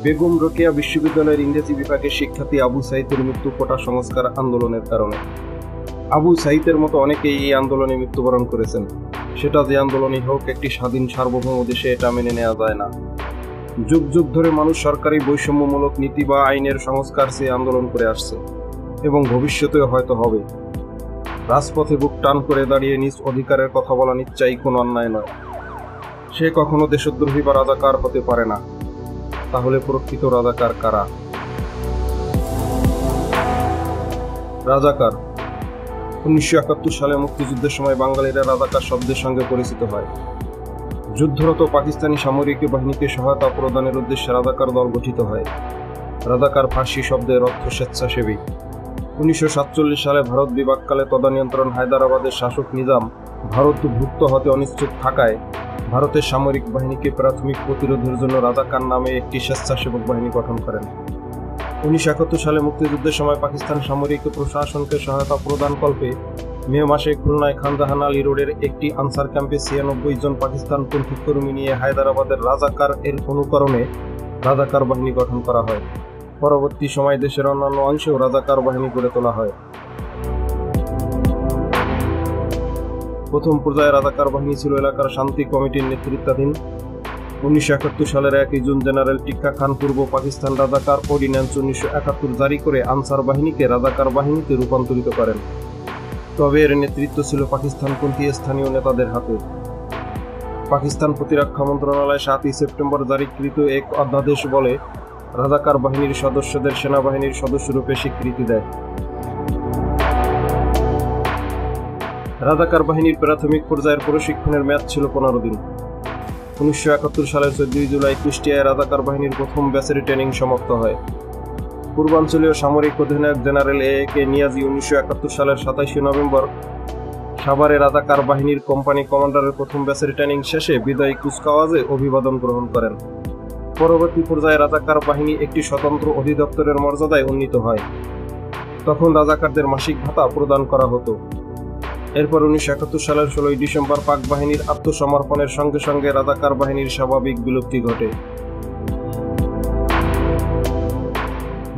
বেগম রোকেয়া বিশ্ববিদ্যালয়ের ইংরেজি বিভাগের শিক্ষার্থী আবু সাঈদের মৃত্যু কোটা সংস্কার আন্দোলনের কারণে। আবু সাঈদের মতো অনেকেই এই আন্দোলনে মৃত্যুবরণ করেছেন। সেটা যে আন্দোলনই হোক, একটি স্বাধীন সার্বভৌম দেশে এটা মেনে নেওয়া যায় না। যুগ যুগ ধরে মানুষ সরকারি বৈষম্যমূলক নীতি বা আইনের সংস্কার চেয়ে আন্দোলন করে আসছে এবং ভবিষ্যতেও হয়তো হবে। রাজপথে বুক টান করে দাঁড়িয়ে নিজ অধিকারের কথা বলা নিশ্চয়ই কোনো অন্যায় নয়। সে কখনো দেশদ্রোহী বা রাজাকার হতে পারে না। তাহলে প্রকৃত রাজাকার কারা? রাজাকার 1971 সালে মুক্তিযুদ্ধের সময় বাঙালিরা রাজাকার শব্দের সঙ্গে পরিচিত হয়। যুদ্ধরত পাকিস্তানি সামরিক বাহিনীকে সহায়তা প্রদানের উদ্দেশ্যে রাজাকার দল গঠিত হয়। রাজাকার ফার্সি শব্দের অর্থ স্বেচ্ছাসেবী। 1947 সালে ভারত বিভাগকালে তদানীন্তন হায়দ্রাবাদের শাসক নিজাম ভারতভুক্ত হতে অনিচ্ছুক থাকায় ভারতের সামরিক বাহিনীকে প্রাথমিক প্রতিরোধের জন্য রাজাকার নামে একটি স্বেচ্ছাসেবক বাহিনী গঠন করেন। 1971 সালে মুক্তিযুদ্ধের সময় পাকিস্তান সামরিক প্রশাসনকে সহায়তা প্রদানকল্পে মে মাসে খুলনায় খানজাহান আলী রোডের একটি আনসার ক্যাম্পে 96 জন পাকিস্তানপন্থী কর্মী নিয়ে হায়দ্রাবাদের রাজাকার এর অনুকরণে রাজাকার বাহিনী গঠন করা হয়। পরবর্তী সময় দেশের অন্যান্য অংশেও রাজাকার বাহিনী গড়ে তোলা হয়। প্রথম পর্যায়ে রাজাকার বাহিনী ছিল এলাকার শান্তি কমিটির নেতৃত্বাধীন। 1971 সালের 1 জুন জেনারেল টিক্কা খান পূর্ব পাকিস্তান রাজাকার অর্ডিন্যান্স 1971 জারি করে আনসার বাহিনীকে রাজাকার বাহিনীতে রূপান্তরিত করেন। তবে এর নেতৃত্ব ছিল পাকিস্তানপন্থী স্থানীয় নেতাদের হাতে। পাকিস্তান প্রতিরক্ষা মন্ত্রণালয় 7 সেপ্টেম্বর জারিকৃত এক অধ্যাদেশ বলে রাজাকার বাহিনীর সদস্যদের সেনাবাহিনীর সদস্যরূপে স্বীকৃতি দেয়। রাজাকার বাহিনীর প্রাথমিক পর্যায়ের প্রশিক্ষণের মেয়াদ ছিল 15 দিন। 1971 সালের 14 জুলাই কুষ্টিয়ায় রাজাকার বাহিনীর প্রথম ব্যাচের ট্রেনিং সমাপ্ত হয়। পূর্বাঞ্চলীয় সামরিক অধিনায়ক জেনারেল A.K. নিয়াজি 1971 সালের 27 নভেম্বর সাভারে রাজাকার বাহিনীর কোম্পানি কমান্ডারের প্রথম ব্যাচের ট্রেনিং শেষে বিদায়ী কুচকাওয়াজে অভিবাদন গ্রহণ করেন। পরবর্তী পর্যায়ে রাজাকার বাহিনী একটি স্বতন্ত্র অধিদপ্তরের মর্যাদায় উন্নীত হয়। তখন রাজাকারদের মাসিক ভাতা প্রদান করা হতো। এরপর 1971 সালের 16 ডিসেম্বর পাক বাহিনীর আত্মসমর্পণের সঙ্গে সঙ্গে রাজাকার বাহিনীর স্বাভাবিক বিলুপ্তি ঘটে।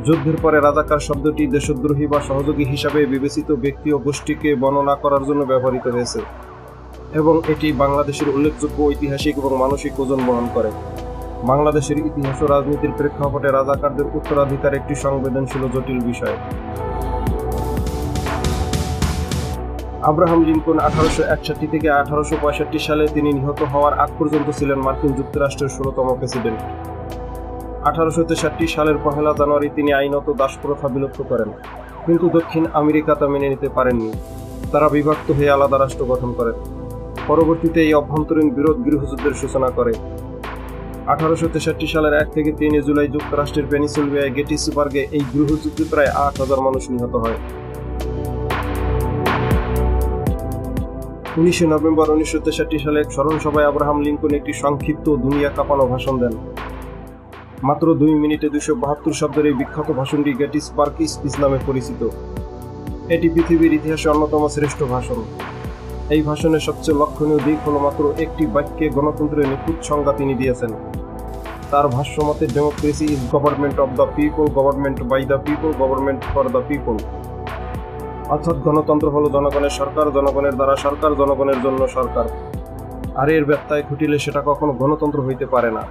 যুদ্ধের পরে রাজাকার শব্দটি দেশদ্রোহী বা সহযোগী হিসাবে বিবেচিত ব্যক্তি ও গোষ্ঠীকে বর্ণনা করার জন্য ব্যবহৃত হয়েছে এবং এটি বাংলাদেশের উল্লেখযোগ্য ঐতিহাসিক এবং মানসিক ওজন বহন করে। বাংলাদেশের ইতিহাস ও রাজনীতির প্রেক্ষাপটে রাজাকারদের উত্তরাধিকার একটি সংবেদনশীল জটিল বিষয়। আব্রাহাম লিঙ্কন 1861 থেকে 1865 সালে তিনি নিহত হওয়ার আগ পর্যন্ত ছিলেন মার্কিন যুক্তরাষ্ট্রের 16তম প্রেসিডেন্ট। 1863 সালের 1 জানুয়ারি তিনি আইনত দাসপ্রথা বিলুপ্ত করেন, কিন্তু দক্ষিণ আমেরিকা তা মেনে নিতে পারেননি। তারা বিভক্ত হয়ে আলাদা রাষ্ট্র গঠন করেন। পরবর্তীতে এই অভ্যন্তরীণ বিরোধ গৃহযুদ্ধের সূচনা করে। 1863 সালের 1 থেকে 3 জুলাই যুক্তরাষ্ট্রের পেনিসিলভানিয়ার গেটিসবার্গে এই গৃহযুদ্ধে প্রায় 8,000 মানুষ নিহত হয়। 19 নভেম্বর 1963 সালে এক স্মরণ সভায় আব্রাহাম লিঙ্কন একটি সংক্ষিপ্ত দুনিয়া কাঁপানো ভাষণ দেন। মাত্র 2 মিনিটে 272 শব্দের এই বিখ্যাত ভাষণটি গেটিসবার্গ স্পিচ নামে পরিচিত। এটি পৃথিবীর ইতিহাসে অন্যতম শ্রেষ্ঠ ভাষণ। এই ভাষণের সবচেয়ে লক্ষণীয় দিক হল মাত্র একটি বাক্যে গণতন্ত্রের নিখুঁত সংজ্ঞা তিনি দিয়েছেন। তার ভাষ্য মতে, democracy is government of the people, government by the people, government for the people. অর্থাৎ গণতন্ত্র হলো জনগণের সরকার, জনগণের দ্বারা সরকার, জনগণের জন্য সরকার। আর এর ব্যত্যয় ঘটিলে সেটা কখনো গণতন্ত্র হইতে পারে না।